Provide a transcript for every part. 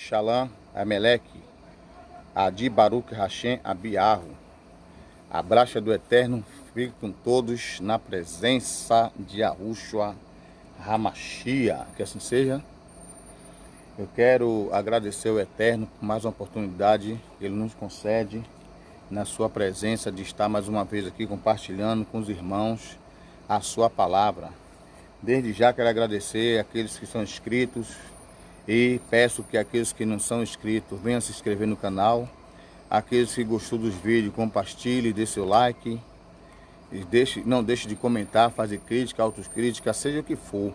Shalom, Ameleque, Adi Baruch Hashem Abiarro. A bracha do Eterno fique com todos na presença de Yahushua Hamashia. Que assim seja. Eu quero agradecer ao Eterno por mais uma oportunidade que Ele nos concede na sua presença de estar mais uma vez aqui compartilhando com os irmãos a sua palavra. Desde já quero agradecer àqueles que são inscritos e peço que aqueles que não são inscritos venham se inscrever no canal. Aqueles que gostou dos vídeos, compartilhe, dê seu like. E não deixe de comentar, fazer crítica, autocrítica, seja o que for.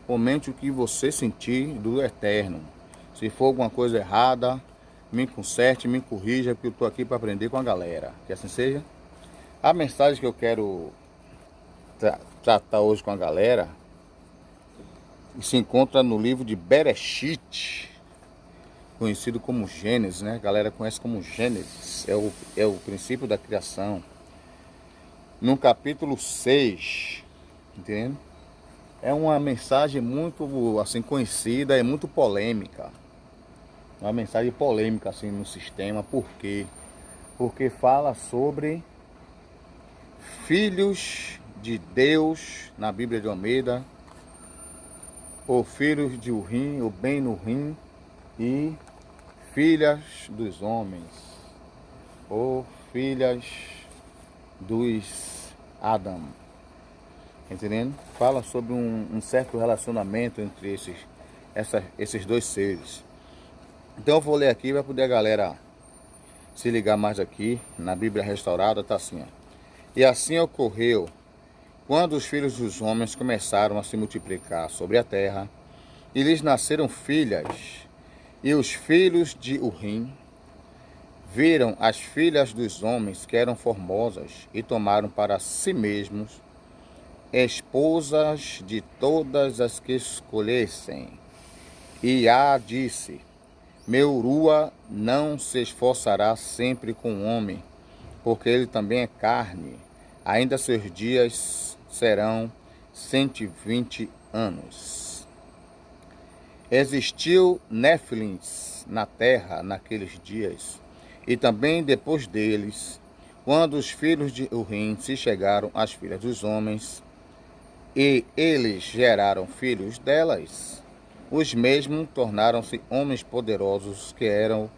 Comente o que você sentir do Eterno. Se for alguma coisa errada, me conserte, me corrija, porque eu estou aqui para aprender com a galera. Que assim seja. A mensagem que eu quero tratar hoje com a galera se encontra no livro de Bereshit, conhecido como Gênesis, né? A galera conhece como Gênesis, é o princípio da criação. No capítulo 6, entende? É uma mensagem muito assim conhecida, é muito polêmica. Uma mensagem polêmica assim no sistema, por quê? Porque fala sobre filhos de Deus na Bíblia de Almeida, ou filhos de Urim, ou Ben-Urim, e filhas dos homens, ou filhas dos Adam. Entendendo? Fala sobre um certo relacionamento entre esses dois seres. Então eu vou ler aqui para poder a galera se ligar mais aqui. Na Bíblia Restaurada está assim, ó. E assim ocorreu quando os filhos dos homens começaram a se multiplicar sobre a terra, e lhes nasceram filhas, e os filhos de Urim viram as filhas dos homens que eram formosas, e tomaram para si mesmos esposas de todas as que escolhessem. E Á disse: meu Urua não se esforçará sempre com o homem, porque ele também é carne. Ainda seus dias serão 120 anos. Existiu Néfilins na terra naqueles dias, e também depois deles, quando os filhos de Urim se chegaram às filhas dos homens, e eles geraram filhos delas, os mesmos tornaram-se homens poderosos, que eram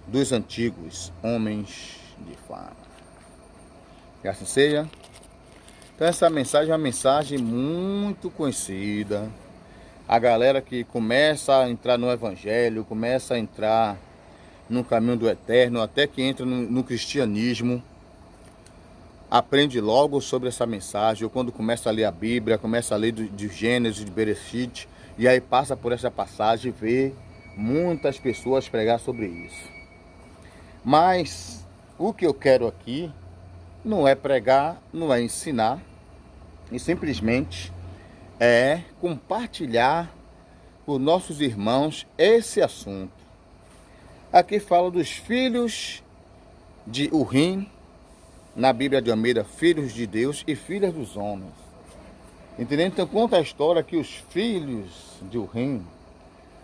dos antigos homens de fama. Que assim seja. Então essa mensagem é uma mensagem muito conhecida. A galera que começa a entrar no Evangelho, começa a entrar no caminho do Eterno, até que entra no cristianismo, aprende logo sobre essa mensagem. Ou quando começa a ler a Bíblia, começa a ler de Gênesis, de Bereshit, e aí passa por essa passagem e vê muitas pessoas pregar sobre isso. Mas o que eu quero aqui não é pregar, não é ensinar, e simplesmente é compartilhar com nossos irmãos esse assunto. Aqui fala dos filhos de Urim, na Bíblia de Almeida, filhos de Deus e filhas dos homens. Entendeu? Então conta a história que os filhos de Urim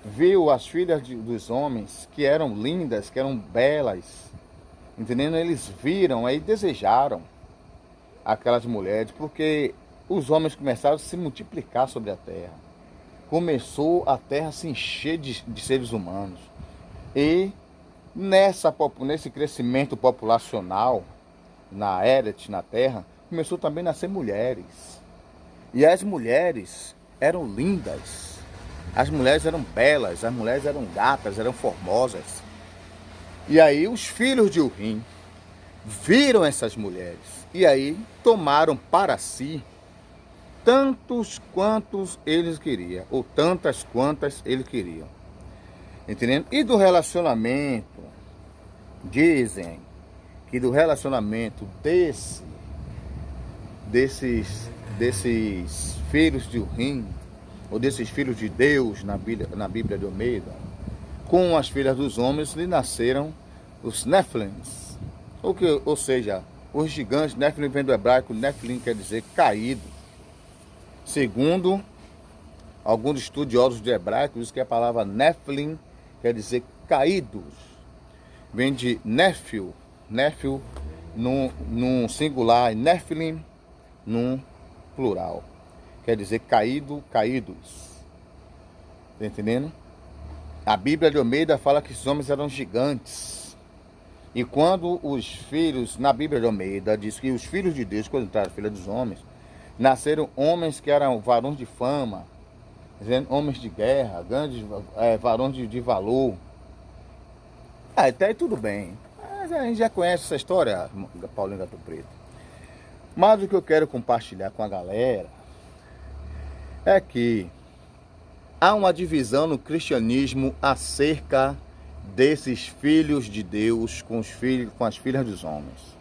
viu as filhas dos homens que eram lindas, que eram belas. Entendendo? Eles viram e desejaram aquelas mulheres, porque os homens começaram a se multiplicar sobre a terra. Começou a terra a se encher de seres humanos. E nesse crescimento populacional, na Eret, na terra, começou também a nascer mulheres. E as mulheres eram lindas. As mulheres eram belas, as mulheres eram gatas, eram formosas. E aí os filhos de Urim viram essas mulheres, e aí tomaram para si tantos quantos eles queriam, ou tantas quantas eles queriam. Entendendo? E do relacionamento, dizem que do relacionamento desses filhos de Urim, ou desses filhos de Deus na Bíblia de Almeida, com as filhas dos homens lhe nasceram os Néfilins, ou seja, os gigantes. Néfilim vem do hebraico, Néfilim quer dizer caído. Segundo alguns estudiosos de hebraico, diz que a palavra Néfilim quer dizer caídos. Vem de Néfil, Néfil num singular, e Nephilim num plural. Quer dizer caído, caídos. Tá entendendo? A Bíblia de Almeida fala que esses homens eram gigantes. E quando os filhos, na Bíblia de Almeida, diz que os filhos de Deus, quando entraram filha dos homens, nasceram homens que eram varões de fama, homens de guerra, grandes varões de valor. Até aí tudo bem. Mas a gente já conhece essa história, Paulinho Gato Preto. Mas o que eu quero compartilhar com a galera é que há uma divisão no cristianismo acerca desses filhos de Deus com as filhas dos homens.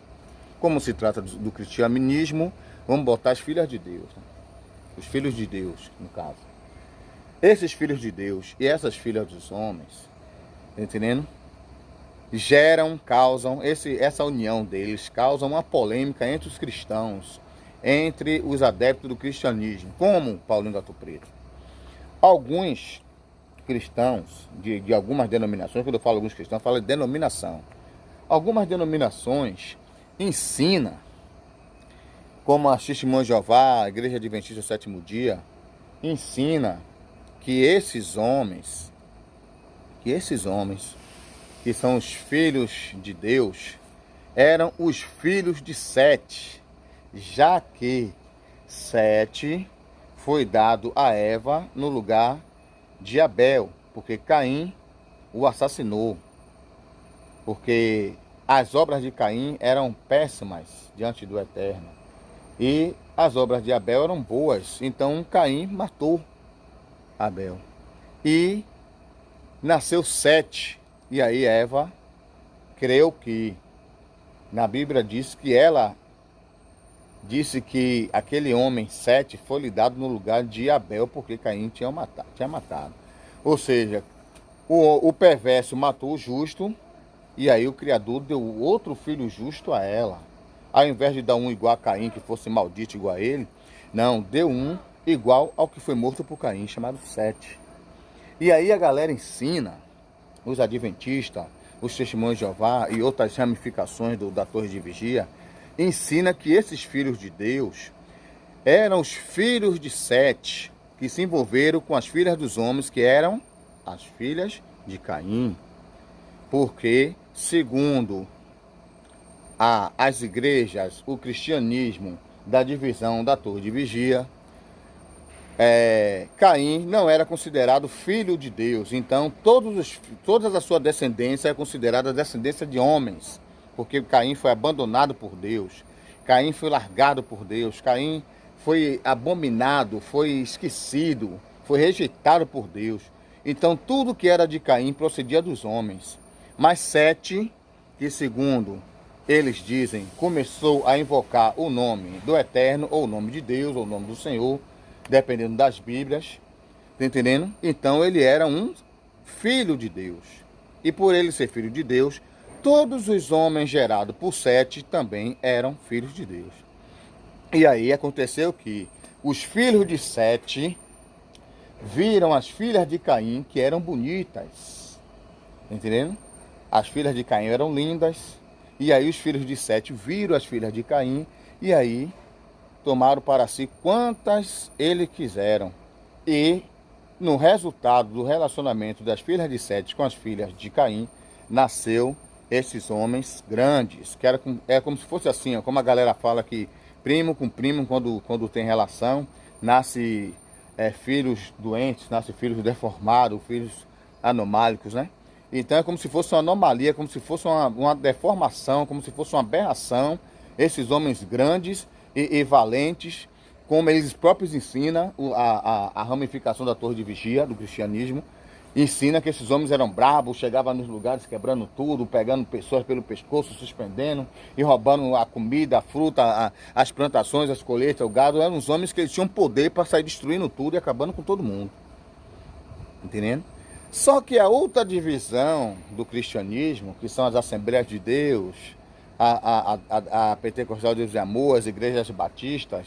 Como se trata do cristianismo, vamos botar as filhas de Deus, né? Os filhos de Deus, no caso. Esses filhos de Deus e essas filhas dos homens, tá entendendo? Causam, essa união deles causa uma polêmica entre os cristãos, entre os adeptos do cristianismo, como Paulinho Gato Preto. Alguns cristãos, de algumas denominações, quando eu falo alguns cristãos, eu falo de denominação. Algumas denominações ensinam, como a Testemunha de Jeová, a Igreja Adventista do Sétimo Dia, ensina que esses homens, que são os filhos de Deus, eram os filhos de Sete, já que Sete foi dado a Eva no lugar de Abel, porque Caim o assassinou, porque as obras de Caim eram péssimas diante do Eterno e as obras de Abel eram boas, então Caim matou Abel e nasceu Sete. E aí Eva creu que, na Bíblia diz que ela disse que aquele homem Sete foi lhe dado no lugar de Abel, porque Caim tinha matado. Ou seja, o perverso matou o justo, e aí o Criador deu outro filho justo a ela. Ao invés de dar um igual a Caim, que fosse maldito igual a ele, não, deu um igual ao que foi morto por Caim, chamado Sete. E aí a galera ensina, os adventistas, os testemunhos de Jeová e outras ramificações da Torre de Vigia, ensina que esses filhos de Deus eram os filhos de Sete, que se envolveram com as filhas dos homens, que eram as filhas de Caim. Porque, segundo as igrejas, o cristianismo da divisão da Torre de Vigia, Caim não era considerado filho de Deus. Então toda a sua descendência é considerada descendência de homens, porque Caim foi abandonado por Deus, Caim foi largado por Deus, Caim foi abominado, foi esquecido, foi rejeitado por Deus. Então tudo que era de Caim procedia dos homens. Mas Sete, que segundo eles dizem, começou a invocar o nome do Eterno, ou o nome de Deus, ou o nome do Senhor, dependendo das Bíblias, tá entendendo? Então ele era um filho de Deus. E por ele ser filho de Deus, todos os homens gerados por Sete também eram filhos de Deus. E aí aconteceu que os filhos de Sete viram as filhas de Caim, que eram bonitas, tá entendendo? As filhas de Caim eram lindas, e aí os filhos de Sete viram as filhas de Caim, e aí tomaram para si quantas ele quiseram. E no resultado do relacionamento das filhas de Sete com as filhas de Caim, nasceu esses homens grandes, que é como se fosse assim, ó, como a galera fala que primo com primo, quando tem relação, nasce filhos doentes, nasce filhos deformados, filhos anomálicos, né? Então é como se fosse uma anomalia, como se fosse uma deformação, como se fosse uma aberração, esses homens grandes e valentes, como eles próprios ensinam, a ramificação da Torre de Vigia, do cristianismo, ensina que esses homens eram brabos, chegavam nos lugares quebrando tudo, pegando pessoas pelo pescoço, suspendendo e roubando a comida, a fruta, as plantações, as colheitas, o gado. Eram os homens que eles tinham poder para sair destruindo tudo e acabando com todo mundo. Entendendo? Só que a outra divisão do cristianismo, que são as Assembleias de Deus, a Pentecostal de Deus e Amor, as igrejas batistas,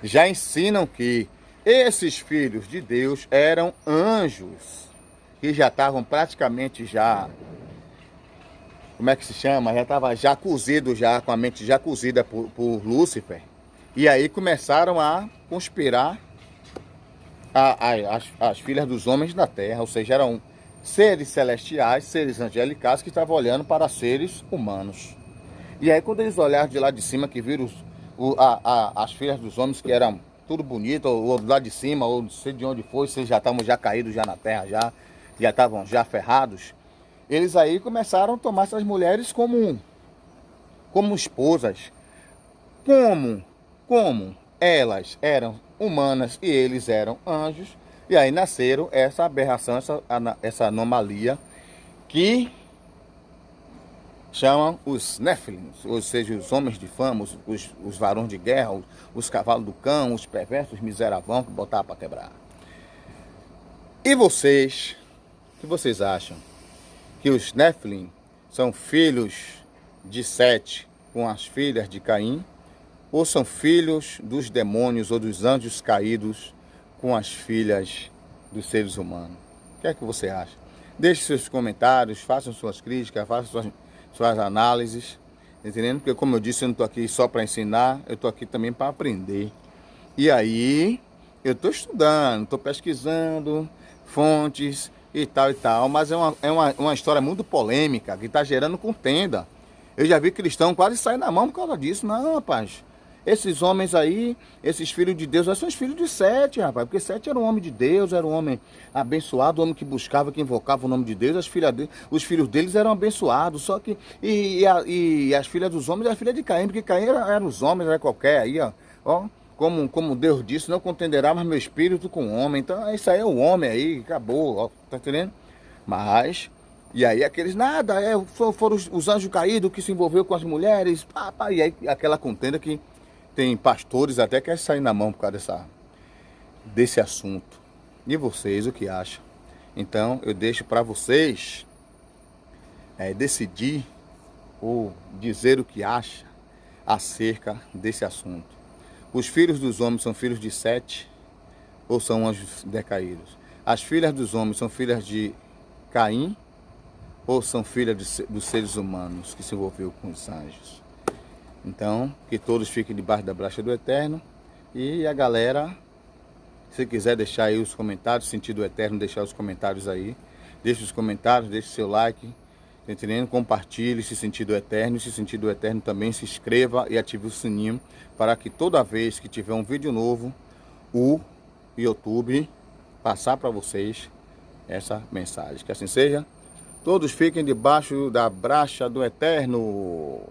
já ensinam que esses filhos de Deus eram anjos que já estavam praticamente já, como é que se chama? Já estava já cozido, já com a mente já cozida por Lúcifer. E aí começaram a conspirar as filhas dos homens da terra, ou seja, eram seres celestiais, seres angelicais que estavam olhando para seres humanos. E aí quando eles olharam de lá de cima, que viram as filhas dos homens que eram tudo bonito, ou do lado de cima, ou não sei de onde foi, se já estavam já caídos já na terra, já estavam já ferrados, eles aí começaram a tomar essas mulheres como esposas. Como elas eram humanas e eles eram anjos, e aí nasceram essa aberração, essa anomalia que chamam os Nephilim, ou seja, os homens de fama, os varões de guerra, os cavalos do cão, os perversos, os miseravão que botaram para quebrar. E vocês, o que vocês acham? Que os Nephilim são filhos de Sete com as filhas de Caim? Ou são filhos dos demônios ou dos anjos caídos com as filhas dos seres humanos? O que é que você acha? Deixe seus comentários, façam suas críticas, façam suas análises, entendendo? Porque, como eu disse, eu não estou aqui só para ensinar, eu estou aqui também para aprender. E aí, eu estou estudando, estou pesquisando fontes e tal, mas é uma história muito polêmica, que está gerando contenda. Eu já vi cristão quase sair na mão por causa disso. Não, rapaz. Esses homens aí, esses filhos de Deus, são os filhos de Sete, rapaz. Porque Sete era um homem de Deus, era um homem abençoado, um homem que buscava, que invocava o nome de Deus. Os filhos deles eram abençoados. Só que. E as filhas dos homens, as filhas de Caim, porque Caim era os homens, era qualquer aí, ó. Como Deus disse, não contenderá mais meu espírito com o homem. Então, isso aí é o homem aí, acabou, ó, tá entendendo? Mas. E aí aqueles, nada, foram os anjos caídos que se envolveu com as mulheres, e aí aquela contenda que tem pastores até que querem sair na mão por causa desse assunto. E vocês, o que acham? Então eu deixo para vocês decidir ou dizer o que acha acerca desse assunto. Os filhos dos homens são filhos de Sete ou são anjos decaídos? As filhas dos homens são filhas de Caim ou são filhas dos seres humanos que se envolveu com os anjos? Então, que todos fiquem debaixo da graça do Eterno. E a galera, se quiser deixar aí os comentários, sentido eterno, deixar os comentários aí. Deixe os comentários, deixe seu like, tá entendendo? Compartilhe esse sentido eterno. Esse sentido eterno também se inscreva e ative o sininho para que toda vez que tiver um vídeo novo, o YouTube passar para vocês essa mensagem. Que assim seja. Todos fiquem debaixo da graça do Eterno.